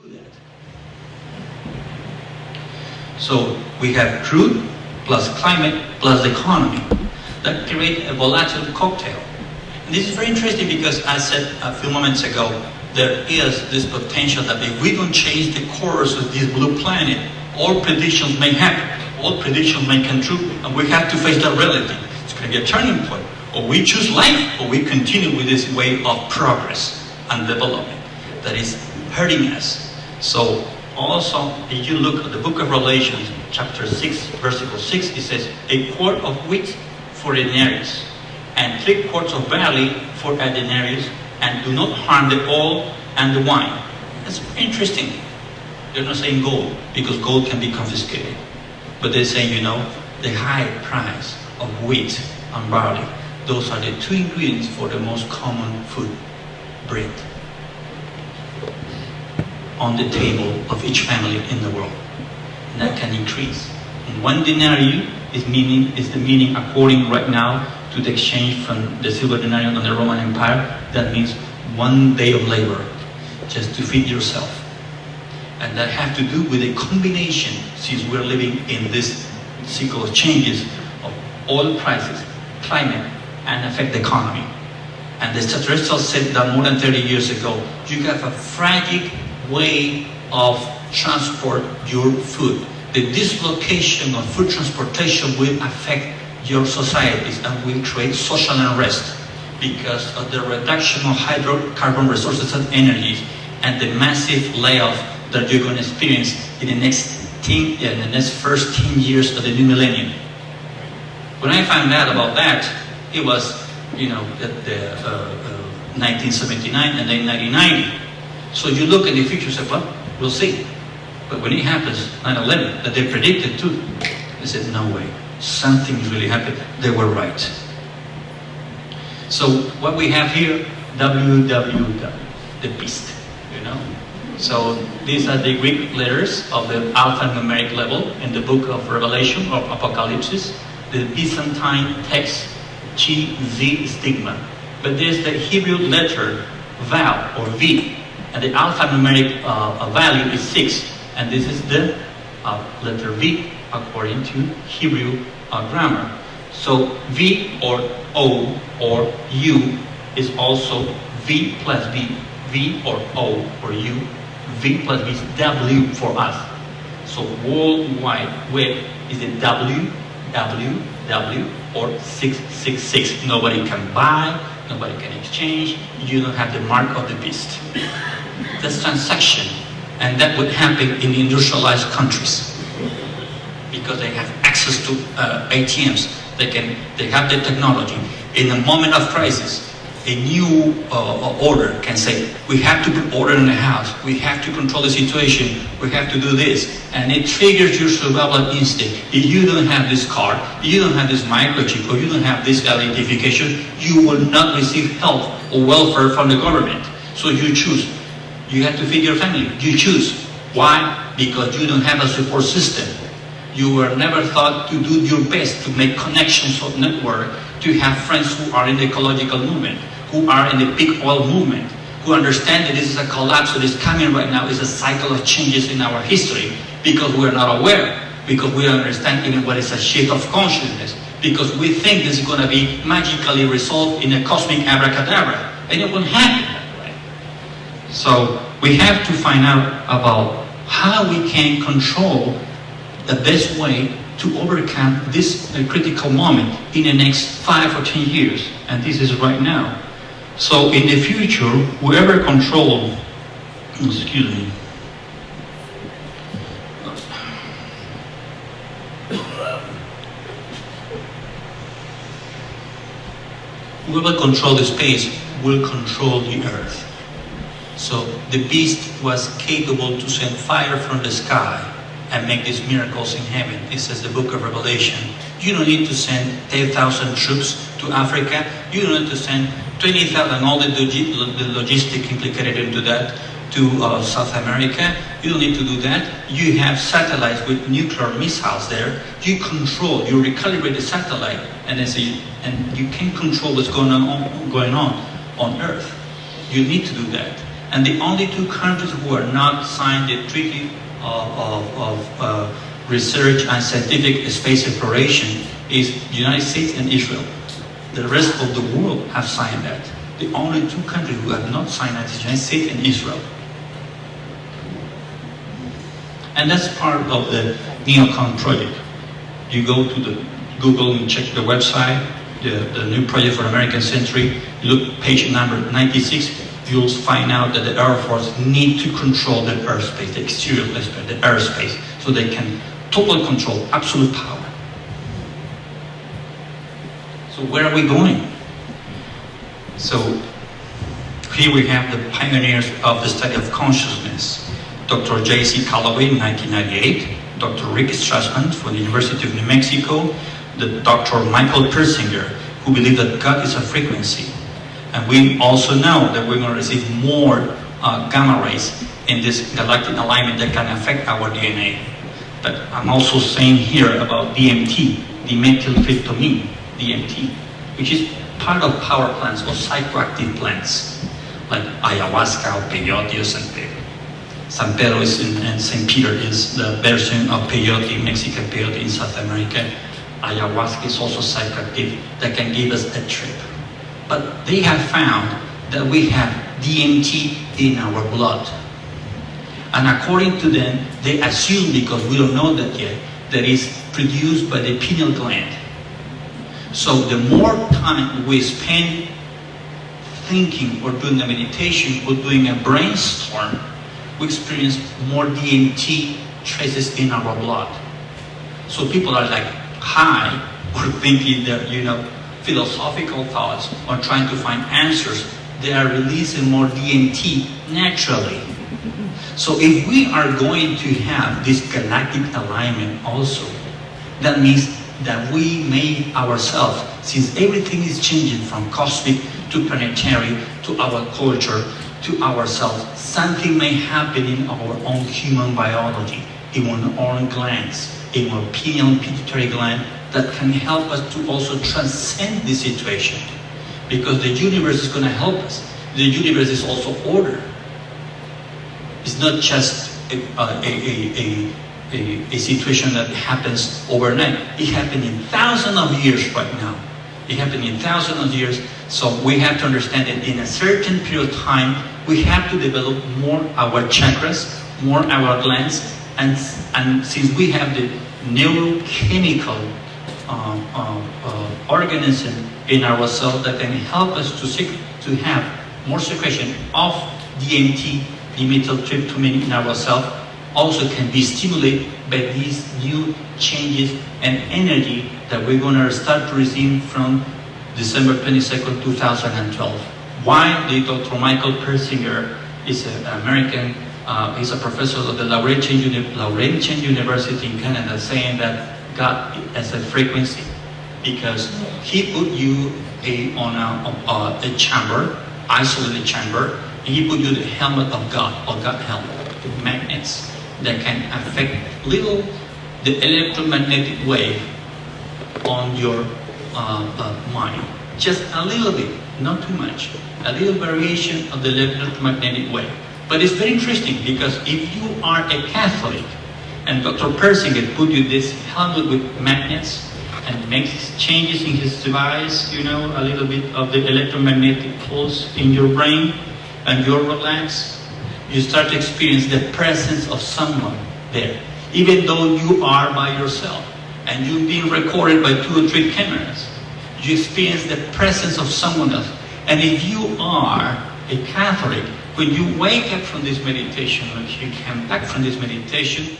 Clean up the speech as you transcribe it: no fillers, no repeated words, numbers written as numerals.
do that. So we have crude plus climate plus the economy that create a volatile cocktail. And this is very interesting because I said a few moments ago, there is this potential that if we don't change the course of this blue planet, all predictions may happen, all predictions may come true, and we have to face that reality. It's going to be a turning point. Or we choose life, or we continue with this way of progress and development that is hurting us. So also, if you look at the book of Revelation, chapter 6, verse 6, it says, a quart of wheat for a denarius, and 3 quarts of barley for a denarius, and do not harm the oil and the wine. That's very interesting. They're not saying gold, because gold can be confiscated. But they're saying, you know, the high price of wheat and barley, those are the 2 ingredients for the most common food, bread, on the table of each family in the world. And that can increase. And 1 denarius is the meaning according right now to the exchange from the silver denarius on the Roman Empire. That means 1 day of labor just to feed yourself. And that has to do with a combination, since we're living in this cycle of changes of oil prices, climate, and affect the economy. And the extraterrestrials said that more than 30 years ago, you have a fragile way of transport your food. The dislocation of food transportation will affect your societies and will create social unrest because of the reduction of hydrocarbon resources and energies and the massive layoff that you're going to experience in the next first 10 years of the new millennium. When I found out about that, it was, you know, 1979 and then 1990. So you look at the future and say, well, we'll see. But when it happens, 9/11, that they predicted too, they said, no way, something is really happening. They were right. So what we have here, www, the beast, you know. So these are the Greek letters of the alphanumeric level in the book of Revelation or Apocalypse, the Byzantine text, GZ stigma. But there's the Hebrew letter Vav or V, and the alphanumeric value is 6, and this is the letter V according to Hebrew grammar. So V or O or U is also V plus V, V or O or U, V plus V is W for us. So worldwide web is a WWW or 666. Nobody can buy, nobody can exchange, you don't have the mark of the beast. That's transaction, and that would happen in industrialized countries because they have access to ATMs. They have the technology. In a moment of crisis, a new order can say, we have to put order in the house, we have to control the situation, we have to do this, and it triggers your survival instinct. If you don't have this card, if you don't have this microchip, or you don't have this identification, you will not receive health or welfare from the government. So you choose. You have to feed your family. You choose. Why? Because you don't have a support system. You were never thought to do your best to make connections of network, to have friends who are in the ecological movement, who are in the peak oil movement, who understand that this is a collapse that is coming right now, is a cycle of changes in our history, because we are not aware, because we don't understand even what is a shift of consciousness, because we think this is going to be magically resolved in a cosmic abracadabra, and it won't happen that way. So we have to find out about how we can control the best way to overcome this critical moment in the next 5 or 10 years, and this is right now. So in the future, whoever control, whoever control the space will control the earth. So the beast was capable to send fire from the sky and make these miracles in heaven. This is the book of Revelation. You don't need to send 10,000 troops to Africa. You don't need to send 20,000, all the logistic implicated into that, to South America. You don't need to do that. You have satellites with nuclear missiles there. You control, you recalibrate the satellite, and you can control what's going on on Earth. You need to do that. And the only two countries who are not signed the Treaty of Research and Scientific Space Exploration is the United States and Israel. The rest of the world have signed that. The only two countries who have not signed that is the United States and Israel. And that's part of the Neocon project. You go to the Google and check the website, the new project for American century, look page number 96, you'll find out that the Air Force need to control the airspace, the exterior airspace, the airspace, so they can totally control absolute power. So where are we going? So here we have the pioneers of the study of consciousness. Dr. J.C. Calloway in 1998, Dr. Rick Strassman from the University of New Mexico, the Dr. Michael Persinger, who believe that God is a frequency. And we also know that we're going to receive more gamma rays in this galactic alignment that can affect our DNA. But I'm also saying here about DMT, dimethyltryptamine, DMT, which is part of power plants or psychoactive plants, like ayahuasca or peyote or San Pedro is and St. Peter is the version of peyote, Mexican peyote in South America. Ayahuasca is also psychoactive that can give us a trip. But they have found that we have DMT in our blood. And according to them, they assume, because we don't know that yet, that it's produced by the pineal gland. So the more time we spend thinking or doing a meditation or doing a brainstorm, we experience more DMT traces in our blood. So people are like high or thinking that, philosophical thoughts or trying to find answers. They are releasing more DMT naturally. So if we are going to have this galactic alignment also, that means that we made ourselves, since everything is changing from cosmic to planetary to our culture to ourselves, something may happen in our own human biology, in our own glands, in our pineal and pituitary gland, that can help us to also transcend this situation. Because the universe is going to help us. The universe is also order. It's not just a situation that happens overnight. It happened in thousands of years right now. It happened in thousands of years. So we have to understand that in a certain period of time, we have to develop more our chakras, more our glands, and since we have the neurochemical organism in ourselves that can help us to have more secretion of DMT, dimethyltryptamine in ourselves, also can be stimulated by these new changes and energy that we're going to start to receive from December 22nd, 2012. Why the Dr. Michael Persinger is an American, he's a professor of the Laurentian University in Canada, saying that God as a frequency, because he put you on a chamber, isolated chamber, and he put you the helmet of God, or God helmet, with magnets that can affect the electromagnetic wave on your mind. Just a little bit, not too much. A little variation of the electromagnetic wave. But it's very interesting, because if you are a Catholic and Dr. Persinger put you this helmet with magnets and makes changes in his device, a little bit of the electromagnetic pulse in your brain, and you're relaxed, you start to experience the presence of someone there, even though you are by yourself and you're being recorded by 2 or 3 cameras. You experience the presence of someone else. And if you are a Catholic, when you wake up from this meditation, when you come back from this meditation,